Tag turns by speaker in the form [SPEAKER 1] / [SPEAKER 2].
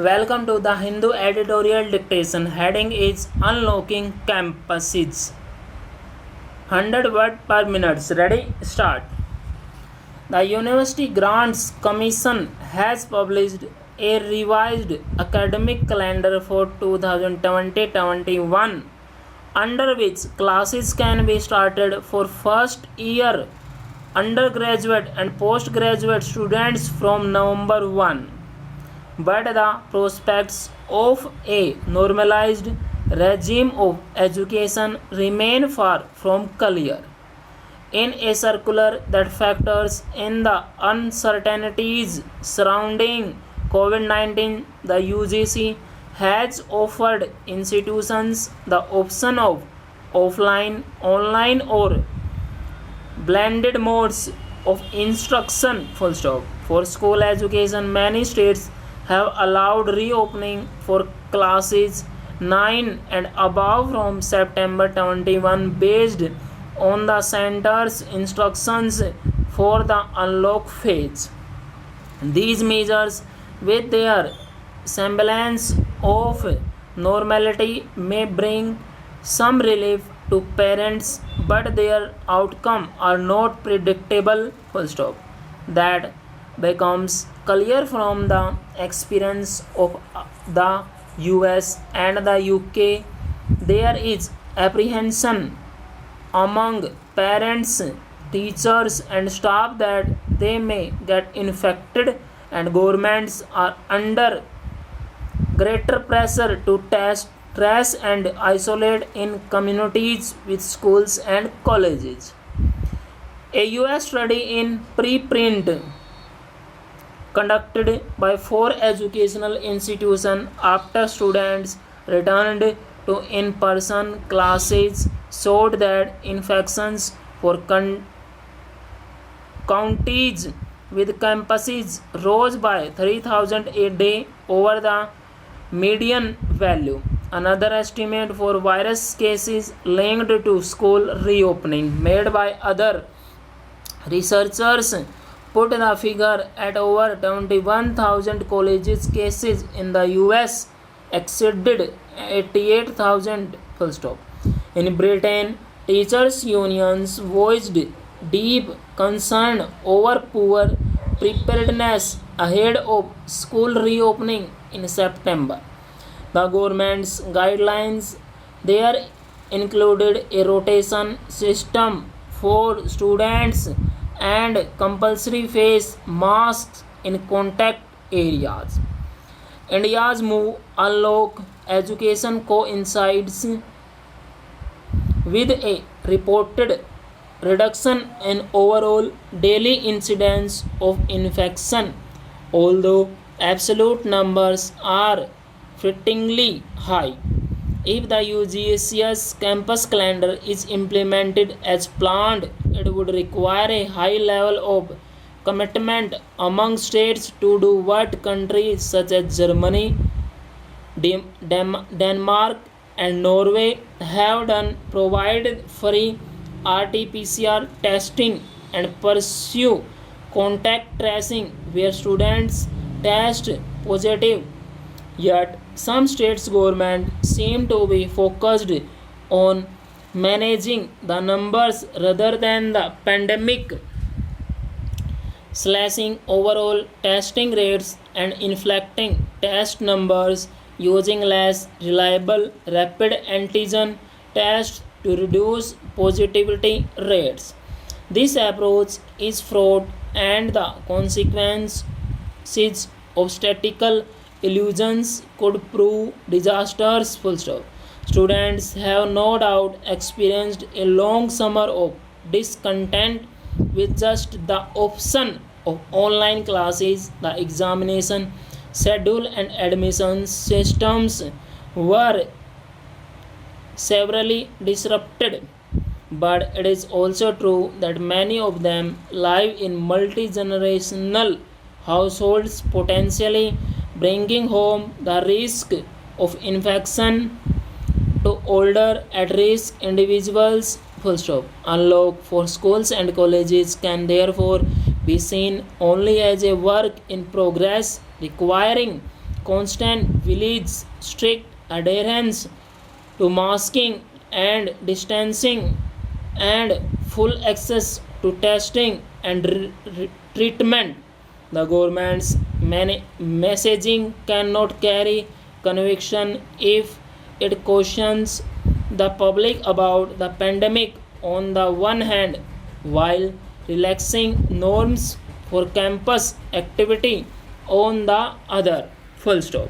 [SPEAKER 1] Welcome to the Hindu editorial dictation. Heading is Unlocking Campuses. 100 word per minute. Ready? Start. The University Grants Commission has published a revised academic calendar for 2020-21, under which classes can be started for first year undergraduate and postgraduate students from November 1. But the prospects of a normalized regime of education remain far from clear. In a circular that factors in the uncertainties surrounding COVID 19, the UGC has offered institutions the option of offline, online, or blended modes of instruction. Full stop. For school education, many states have allowed reopening for classes 9 and above from September 21 based on the center's instructions for the unlock phase. These measures, with their semblance of normality, may bring some relief to parents, but their outcome are not predictable. Full stop. That becomes clear from the experience of the US and the UK. There is apprehension among parents, teachers, and staff that they may get infected, and governments are under greater pressure to test, trace, and isolate in communities with schools and colleges. A US study in preprint conducted by 4 educational institutions after students returned to in-person classes showed that infections for counties with campuses rose by 3,000 a day over the median value. Another estimate for virus cases linked to school reopening made by other researchers put the figure at over 21,000. Colleges cases in the US exceeded 88,000. Full stop. In Britain, teachers' unions voiced deep concern over poor preparedness ahead of school reopening in September. The government's guidelines there included a rotation system for students and compulsory face masks in contact areas. India's move unlock education coincides with a reported reduction in overall daily incidence of infection, although absolute numbers are frighteningly high. If the UGC's campus calendar is implemented as planned, it would require a high level of commitment among states to do what countries such as Germany, Denmark, and Norway have done: provide free RT-PCR testing and pursue contact tracing where students test positive. Yet, some states' governments seem to be focused on managing the numbers rather than the pandemic, slashing overall testing rates and inflecting test numbers using less reliable rapid antigen tests to reduce positivity rates. This approach is fraught, and the consequences of statistical illusions could prove disastrous. Full stop. Students have no doubt experienced a long summer of discontent with just the option of online classes. The examination schedule and admission systems were severely disrupted. But it is also true that many of them live in multi generational households, potentially bringing home the risk of infection to older at risk individuals. Full stop. Unlock for schools and colleges can therefore be seen only as a work in progress requiring constant village strict adherence to masking and distancing and full access to testing and treatment. The government's messaging cannot carry conviction if it cautions the public about the pandemic on the one hand while relaxing norms for campus activity on the other. Full stop.